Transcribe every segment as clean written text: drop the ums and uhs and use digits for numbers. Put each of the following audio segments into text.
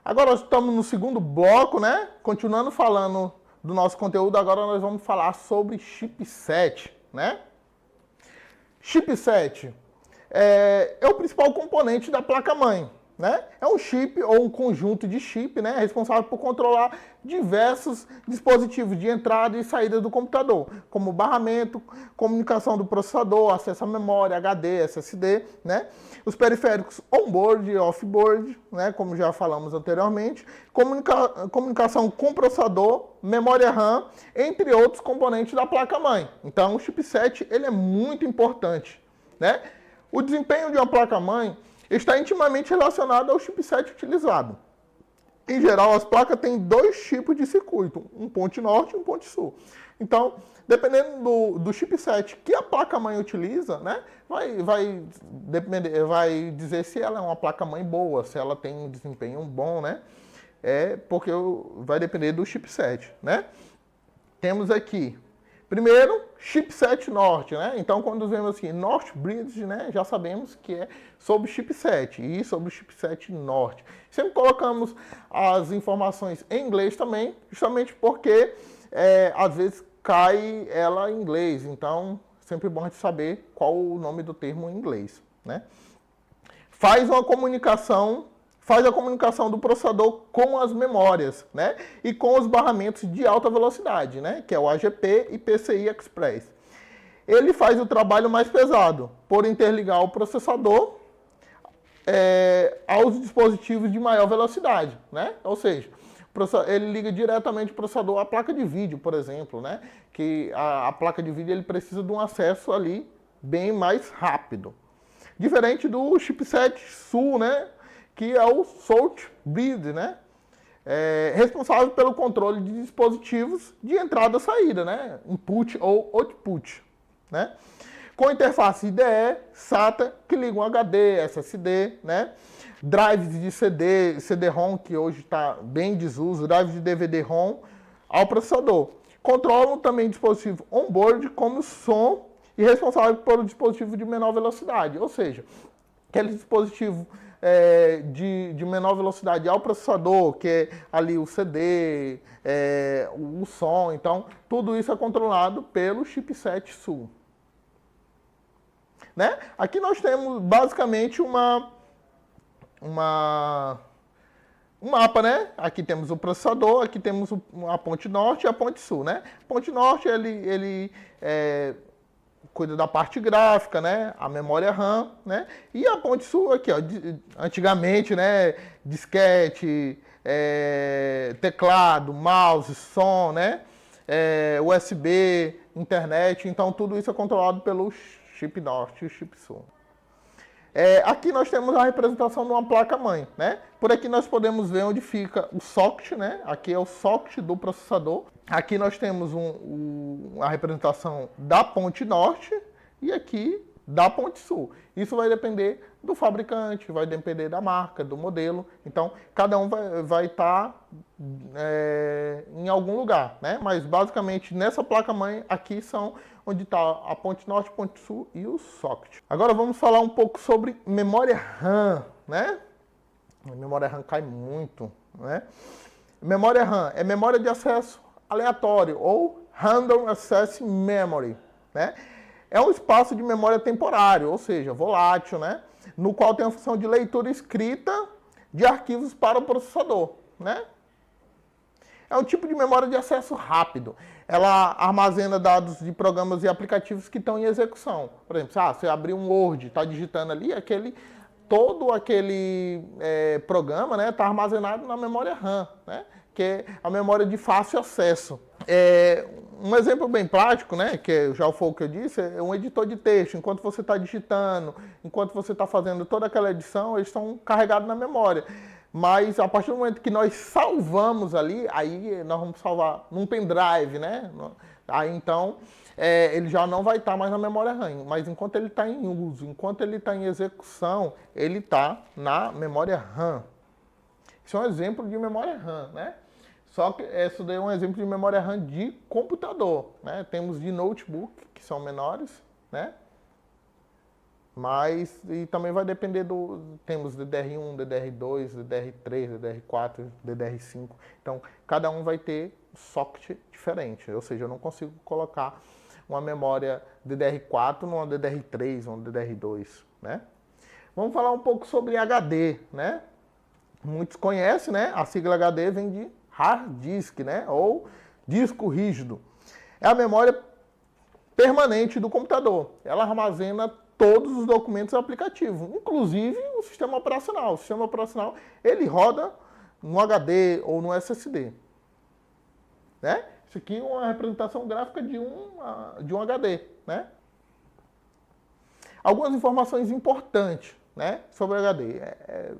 Agora nós estamos no segundo bloco, né? Continuando falando do nosso conteúdo, agora nós vamos falar sobre chipset, né? Chipset é o principal componente da placa-mãe, né? É um chip ou um conjunto de chip, né? Responsável por controlar diversos dispositivos de entrada e saída do computador, como barramento, comunicação do processador, acesso à memória, HD, SSD, né? Os periféricos on-board e off-board, né? Como já falamos anteriormente, comunicação com processador, memória RAM, entre outros componentes da placa-mãe. Então, o chipset ele é muito importante, né? O desempenho de uma placa-mãe está intimamente relacionado ao chipset utilizado. Em geral, as placas têm dois tipos de circuito, um ponte norte e um ponte sul. Então, dependendo do chipset que a placa-mãe utiliza, né, vai dizer se ela é uma placa-mãe boa, se ela tem um desempenho bom, né? Porque vai depender do chipset, né? Temos aqui, primeiro, chipset norte, né? Então, quando vemos assim, North Bridge, né, já sabemos que é sobre chipset e sobre o chipset norte. Sempre colocamos as informações em inglês também, justamente porque às vezes cai ela em inglês. Então, sempre bom a gente saber qual o nome do termo em inglês, né? Faz a comunicação do processador com as memórias, né? E com os barramentos de alta velocidade, né? Que é o AGP e PCI Express. Ele faz o trabalho mais pesado, por interligar o processador aos dispositivos de maior velocidade, né? Ou seja, ele liga diretamente o processador à placa de vídeo, por exemplo, né? Que a placa de vídeo ele precisa de um acesso ali bem mais rápido. Diferente do chipset sul, né? Que é o South Bridge, né? Responsável pelo controle de dispositivos de entrada e saída, né? Input ou output, né? Com interface IDE, SATA, que ligam HD, SSD, né? Drives de CD-ROM, que hoje está bem em desuso, drives de DVD-ROM ao processador. Controlam também dispositivo on-board, como som, e responsável pelo dispositivo de menor velocidade, ou seja, aquele dispositivo de menor velocidade ao processador, que é ali o CD, o som, então tudo isso é controlado pelo chipset sul. Né? Aqui nós temos basicamente um mapa, né? Aqui temos o processador, aqui temos a ponte norte e a ponte sul, né? A ponte norte ele cuida da parte gráfica, né? A memória RAM, né? E a ponte sul aqui, ó, antigamente, né? Disquete, teclado, mouse, som, né? USB, internet, então tudo isso é controlado pelo chip norte e o chip sul. Aqui nós temos a representação de uma placa-mãe, né? Por aqui nós podemos ver onde fica o socket, né? Aqui é o socket do processador. Aqui nós temos a representação da ponte norte e aqui da ponte sul. Isso vai depender do fabricante, vai depender da marca, do modelo. Então, cada um vai estar em algum lugar, né? Mas basicamente nessa placa-mãe aqui são onde está a ponte norte, ponte sul e o socket. Agora vamos falar um pouco sobre memória RAM, né? A memória RAM cai muito, né? Memória RAM é memória de acesso aleatório ou Random Access Memory, né? É um espaço de memória temporário, ou seja, volátil, né? No qual tem a função de leitura e escrita de arquivos para o processador, né? É um tipo de memória de acesso rápido. Ela armazena dados de programas e aplicativos que estão em execução. Por exemplo, você abrir um Word, está digitando ali, todo aquele programa, né, está armazenado na memória RAM, né, que é a memória de fácil acesso. Um exemplo bem prático, né, que já foi o que eu disse, é um editor de texto. Enquanto você está digitando, enquanto você está fazendo toda aquela edição, eles estão carregados na memória. Mas a partir do momento que nós salvamos ali, aí nós vamos salvar num pendrive, né? Aí então ele já não vai estar mais na memória RAM. Mas enquanto ele está em uso, enquanto ele está em execução, ele está na memória RAM. Isso é um exemplo de memória RAM, né? Só que isso daí é um exemplo de memória RAM de computador, né? Temos de notebook, que são menores, né? Mas e também vai depender temos DDR1, DDR2, DDR3, DDR4, DDR5. Então, cada um vai ter socket diferente. Ou seja, eu não consigo colocar uma memória DDR4 numa DDR3, uma DDR2, né? Vamos falar um pouco sobre HD, né? Muitos conhecem, né? A sigla HD vem de hard disk, né? Ou disco rígido. É a memória permanente do computador. Ela armazena todos os documentos aplicativos, inclusive o sistema operacional. O sistema operacional, ele roda no HD ou no SSD. Né? Isso aqui é uma representação gráfica de um HD. Né? Algumas informações importantes, né, sobre HD. É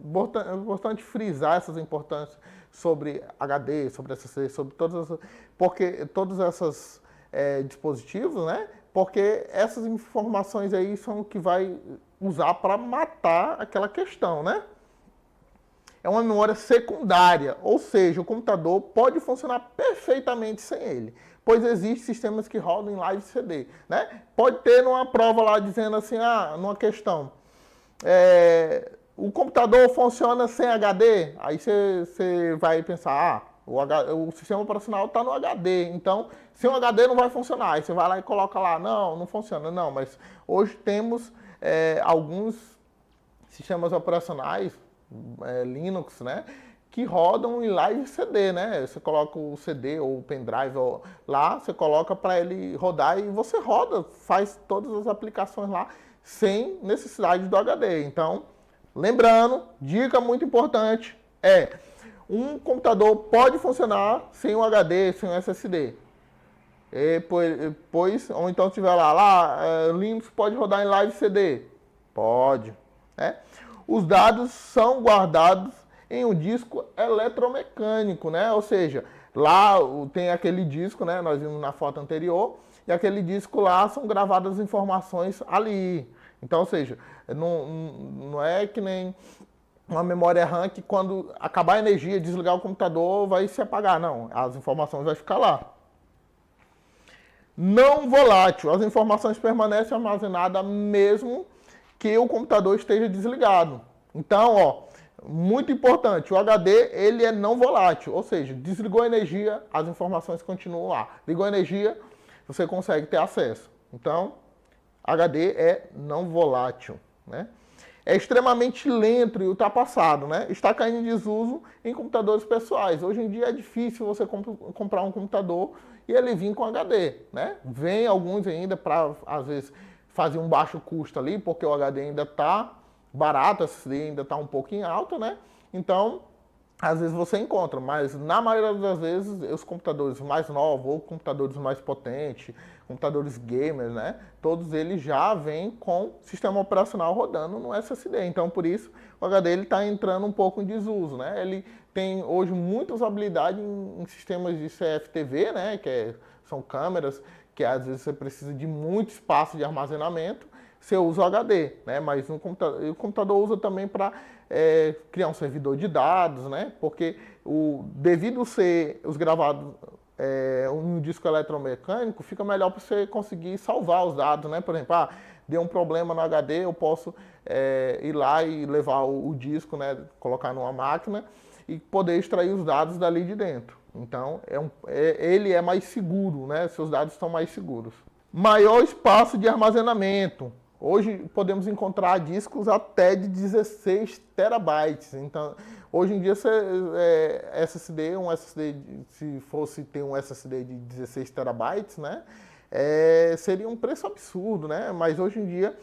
importante frisar essas importâncias sobre HD, sobre SSD, sobre porque todos esses dispositivos, né? Porque essas informações aí são o que vai usar para matar aquela questão, né? É uma memória secundária, ou seja, o computador pode funcionar perfeitamente sem ele, pois existem sistemas que rodam em live CD, né? Pode ter uma prova lá dizendo assim, numa questão, o computador funciona sem HD? Aí você vai pensar, o sistema operacional está no HD, então sem o HD não vai funcionar. Aí você vai lá e coloca lá, não funciona. Não, mas hoje temos alguns sistemas operacionais, Linux, né, que rodam em live CD, né? Você coloca o CD ou o pendrive lá, você coloca para ele rodar e você roda, faz todas as aplicações lá sem necessidade do HD. Então, lembrando, dica muito importante um computador pode funcionar sem um HD, sem um SSD. Ou então tiver Linux pode rodar em live CD. Pode. Né? Os dados são guardados em um disco eletromecânico, né? Ou seja, lá tem aquele disco, né? Nós vimos na foto anterior, e aquele disco lá são gravadas as informações ali. Então, ou seja, não é que nem uma memória RAM que quando acabar a energia, desligar o computador, vai se apagar. Não, as informações vão ficar lá. Não volátil, as informações permanecem armazenadas mesmo que o computador esteja desligado. Então, muito importante, o HD ele é não volátil, ou seja, desligou a energia, as informações continuam lá. Ligou a energia, você consegue ter acesso. Então, HD é não volátil, né? É extremamente lento e ultrapassado, né? Está caindo em desuso em computadores pessoais. Hoje em dia é difícil você comprar um computador e ele vir com HD, né? Vem alguns ainda para, às vezes, fazer um baixo custo ali, porque o HD ainda está barato, a SSD ainda está um pouco em alta, né? Então, às vezes você encontra, mas na maioria das vezes os computadores mais novos ou computadores mais potentes, computadores gamers, né? Todos eles já vêm com sistema operacional rodando no SSD. Então, por isso, o HD está entrando um pouco em desuso, né? Ele tem hoje muita usabilidade em sistemas de CFTV, né? São câmeras que às vezes você precisa de muito espaço de armazenamento. Você usa o HD, né? Mas o computador usa também para criar um servidor de dados, né? Porque devido ser os gravados um disco eletromecânico, fica melhor para você conseguir salvar os dados, né? Por exemplo, deu um problema no HD, eu posso ir lá e levar o disco, né? Colocar numa máquina e poder extrair os dados dali de dentro. Então, ele é mais seguro, né? Seus dados estão mais seguros. Maior espaço de armazenamento. Hoje podemos encontrar discos até de 16 terabytes. Então, hoje em dia, um SSD, se fosse ter um SSD de 16 terabytes, né, seria um preço absurdo, né? Mas hoje em dia,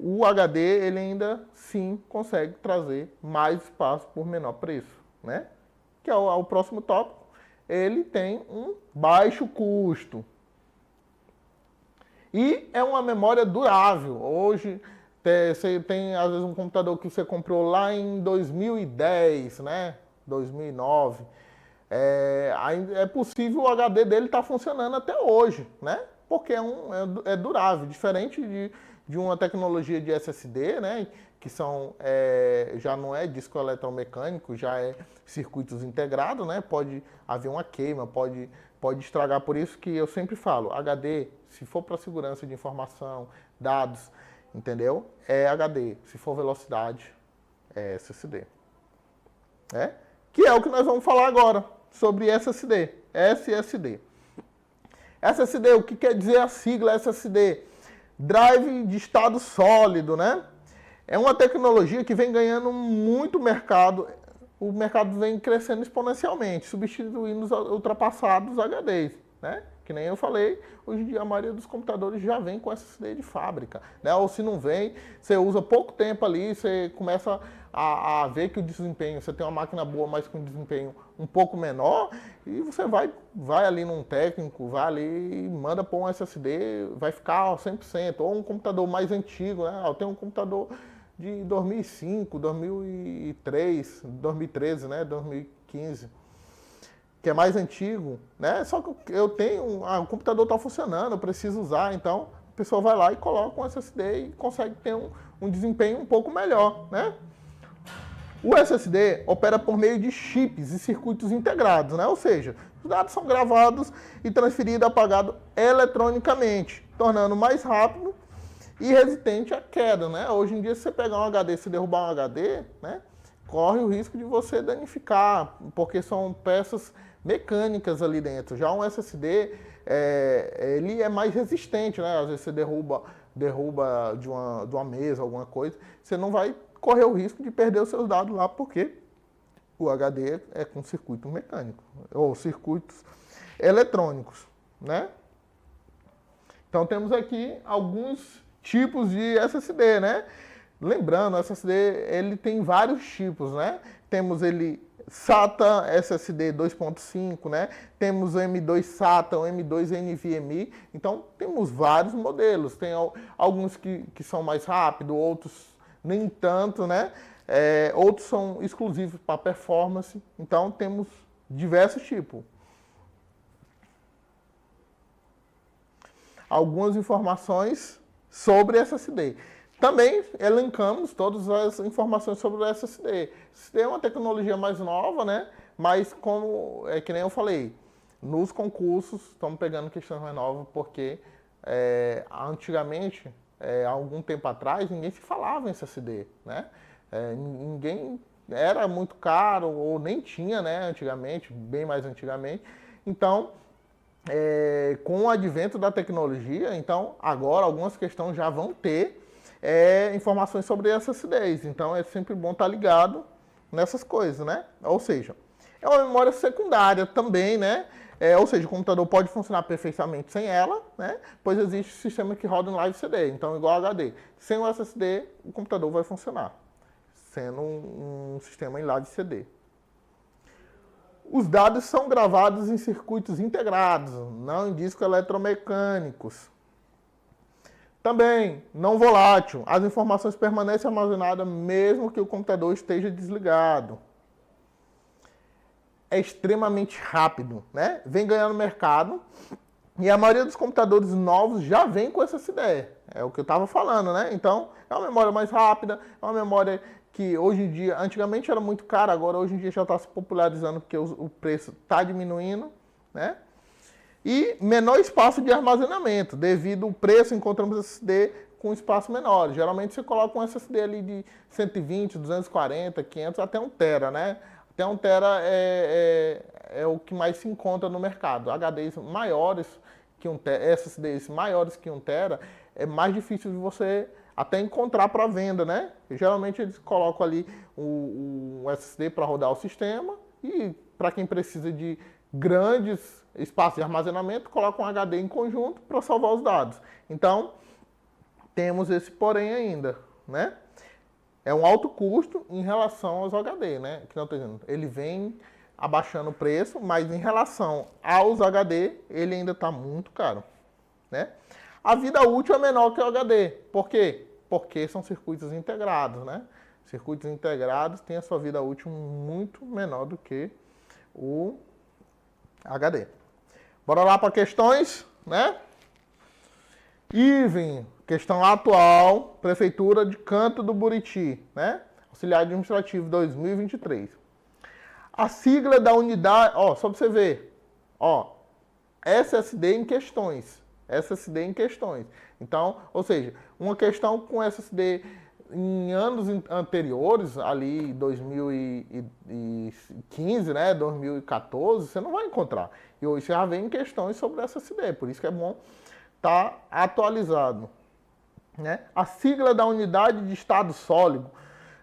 o HD ele ainda sim consegue trazer mais espaço por menor preço, né? Que é o próximo tópico. Ele tem um baixo custo. E é uma memória durável. Hoje, você tem, às vezes, um computador que você comprou lá em 2010, né? 2009. É possível o HD dele estar funcionando até hoje, né? Porque é durável. Diferente de uma tecnologia de SSD, né? Que já não é disco eletromecânico, já é circuitos integrados, né? Pode haver uma queima, pode estragar. Por isso que eu sempre falo, HD, se for para segurança de informação, dados, entendeu? É HD. Se for velocidade, é SSD. Que é o que nós vamos falar agora sobre SSD. SSD. SSD, o que quer dizer a sigla SSD? Drive de estado sólido, né? É uma tecnologia que vem ganhando muito mercado. O mercado vem crescendo exponencialmente, substituindo os ultrapassados HDs, né? Que nem eu falei, hoje em dia a maioria dos computadores já vem com SSD de fábrica, né? Ou se não vem, você usa pouco tempo ali, você começa a ver que o desempenho, você tem uma máquina boa, mas com desempenho um pouco menor, e você vai ali num técnico, vai ali e manda pôr um SSD, vai ficar 100%, ou um computador mais antigo, né? Eu tenho um computador de 2005, 2003, 2013, né? 2015. Que é mais antigo, né? Só que eu tenho, o computador está funcionando, eu preciso usar, então a pessoa vai lá e coloca um SSD e consegue ter um desempenho um pouco melhor, né? O SSD opera por meio de chips e circuitos integrados, né? Ou seja, os dados são gravados e transferidos e apagados eletronicamente, tornando mais rápido e resistente à queda, né? Hoje em dia, se você pegar um HD, se derrubar um HD, né? Corre o risco de você danificar, porque são peças mecânicas ali dentro. Já um SSD, ele é mais resistente, né? Às vezes você derruba de uma mesa, alguma coisa, você não vai correr o risco de perder os seus dados lá, porque o HD é com circuito mecânico, ou circuitos eletrônicos, né? Então temos aqui alguns tipos de SSD, né? Lembrando, o SSD ele tem vários tipos, né? Temos ele SATA SSD 2.5, né? Temos o M2 SATA, o M2 NVMe. Então, temos vários modelos. Tem alguns que são mais rápidos, outros nem tanto, né? Outros são exclusivos para performance. Então, temos diversos tipos. Algumas informações sobre SSD. Também elencamos todas as informações sobre o SSD. SSD é uma tecnologia mais nova, né? Mas como que nem eu falei, nos concursos estamos pegando questões mais novas porque antigamente, há algum tempo atrás, ninguém se falava em SSD, né? Ninguém era muito caro ou nem tinha, né? Antigamente, bem mais antigamente. Então, com o advento da tecnologia, então agora algumas questões já vão ter informações sobre SSDs. Então é sempre bom estar ligado nessas coisas, né? Ou seja, é uma memória secundária também, né? Ou seja, o computador pode funcionar perfeitamente sem ela, né? Pois existe sistema que roda em live CD, então igual HD. Sem o SSD, o computador vai funcionar, sendo um sistema em live CD. Os dados são gravados em circuitos integrados, não em discos eletromecânicos. Também, não volátil. As informações permanecem armazenadas mesmo que o computador esteja desligado. É extremamente rápido, né? Vem ganhando mercado. E a maioria dos computadores novos já vem com SSD. É o que eu estava falando, né? Então, é uma memória mais rápida, é uma memória que hoje em dia, antigamente era muito cara, agora hoje em dia já está se popularizando porque o preço está diminuindo, né? E menor espaço de armazenamento, devido ao preço, encontramos SSD com espaço menor. Geralmente você coloca um SSD ali de 120, 240, 500, até 1 tera, né? Até 1 tera é o que mais se encontra no mercado. HDs maiores que 1 tera, SSDs maiores que 1 tera, é mais difícil de você até encontrar para venda, né? Geralmente eles colocam ali o SSD para rodar o sistema e para quem precisa de grandes espaços de armazenamento, coloca um HD em conjunto para salvar os dados. Então, temos esse porém ainda, né? É um alto custo em relação aos HD, né? Que não tô dizendo. Ele vem abaixando o preço, mas em relação aos HD, ele ainda está muito caro, né? A vida útil é menor que o HD. Por quê? Porque são circuitos integrados, né? Circuitos integrados têm a sua vida útil muito menor do que o HD. Bora lá para questões, né? Iven, questão atual, Prefeitura de Canto do Buriti, né? Auxiliar Administrativo 2023. A sigla da unidade, só para você ver, SSD em questões. SSD em questões. Então, ou seja, uma questão com SSD em anos anteriores, ali 2015, né, 2014, você não vai encontrar. E hoje já vem questões sobre SSD, por isso que é bom estar atualizado. Né? A sigla da unidade de estado sólido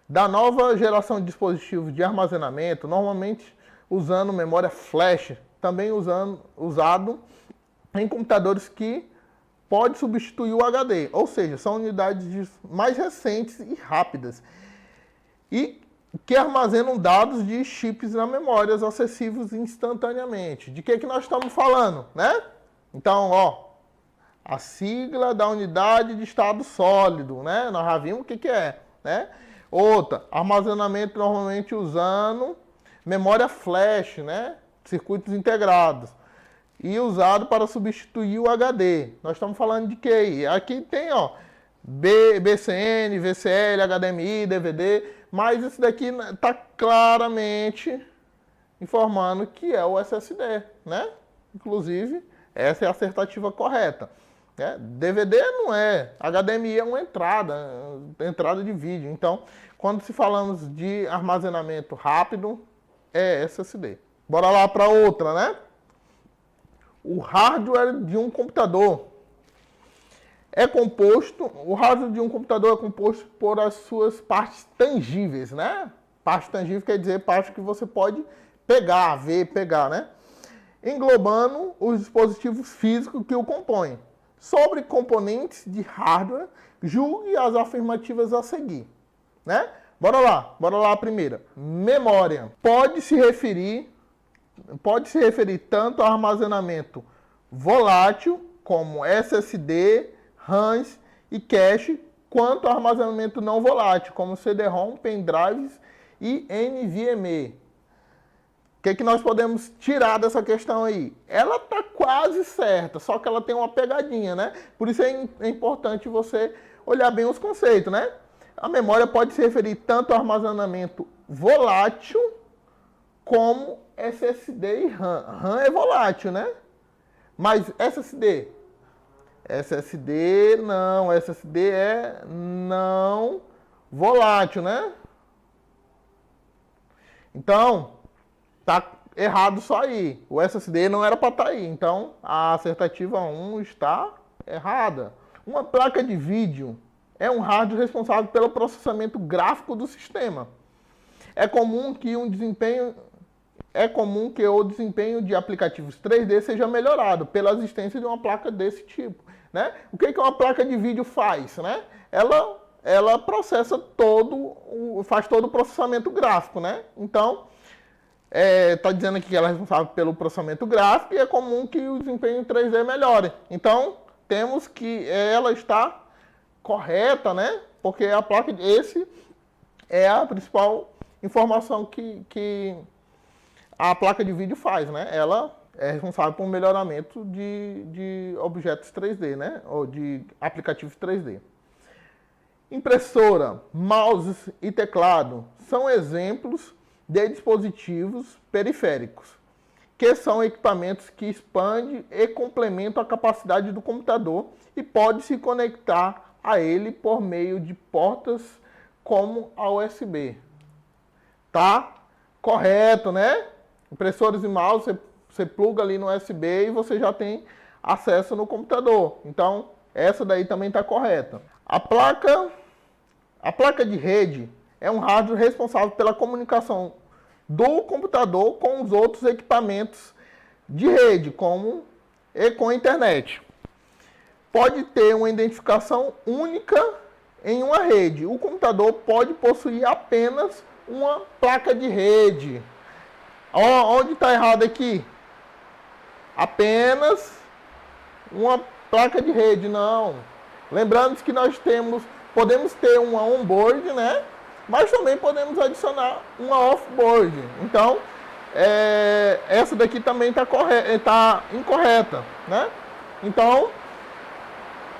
da nova geração de dispositivos de armazenamento, normalmente usando memória flash, também usado em computadores que pode substituir o HD, ou seja, são unidades mais recentes e rápidas e que armazenam dados de chips na memória acessíveis instantaneamente. De que nós estamos falando, né? Então, ó, a sigla da unidade de estado sólido, né? Nós já vimos o que é, né? Outra, armazenamento normalmente usando memória flash, né? Circuitos integrados. E usado para substituir o HD. Nós estamos falando de quê? Aqui tem, ó, BCN, VCL, HDMI, DVD, mas esse daqui está claramente informando que é o SSD, né? Inclusive, essa é a assertativa correta. Né? DVD não é, HDMI é uma entrada de vídeo. Então, quando se falamos de armazenamento rápido, é SSD. Bora lá para outra, né? O hardware de um computador o hardware de um computador é composto por as suas partes tangíveis, né? Parte tangível quer dizer parte que você pode pegar, pegar, né? Englobando os dispositivos físicos que o compõem. Sobre componentes de hardware, julgue as afirmativas a seguir, né? Bora lá a primeira. Memória. Pode se referir tanto ao armazenamento volátil, como SSD, RAMs e cache, quanto ao armazenamento não volátil, como CD-ROM, pendrives e NVMe. O que nós podemos tirar dessa questão aí? Ela está quase certa, só que ela tem uma pegadinha, né? Por isso é importante você olhar bem os conceitos, né? A memória pode se referir tanto ao armazenamento volátil, como SSD e RAM. RAM é volátil, né? Mas SSD não. SSD é não volátil, né? Então, tá errado só aí. O SSD não era para estar aí. Então, a assertativa 1 está errada. Uma placa de vídeo é um hardware responsável pelo processamento gráfico do sistema. É comum que o desempenho de aplicativos 3D seja melhorado pela existência de uma placa desse tipo, né? O que uma placa de vídeo faz, né? Ela faz todo o processamento gráfico, né? Então, está dizendo aqui que ela é responsável pelo processamento gráfico e é comum que o desempenho 3D melhore. Então, temos que ela está correta, né? Porque esse é a principal informação que a placa de vídeo faz, né? Ela é responsável por um melhoramento de objetos 3D, né? Ou de aplicativos 3D. Impressora, mouse e teclado são exemplos de dispositivos periféricos, que são equipamentos que expandem e complementam a capacidade do computador e pode se conectar a ele por meio de portas como a USB. Tá correto, né? Impressores e mouse, você pluga ali no USB e você já tem acesso no computador. Então, essa daí também está correta. A placa de rede é um hardware responsável pela comunicação do computador com os outros equipamentos de rede, e com a internet. Pode ter uma identificação única em uma rede. O computador pode possuir apenas uma placa de rede. Onde está errado aqui? Apenas uma placa de rede, não. Lembrando que nós podemos ter uma onboard, né? Mas também podemos adicionar uma offboard. Então, essa daqui também está incorreta, né? Então,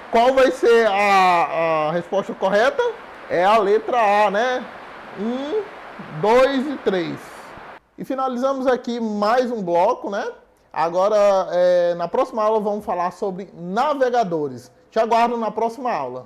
qual vai ser a resposta correta? É a letra A, né? 1, 2 e 3. E finalizamos aqui mais um bloco, né? Agora, na próxima aula, vamos falar sobre navegadores. Te aguardo na próxima aula.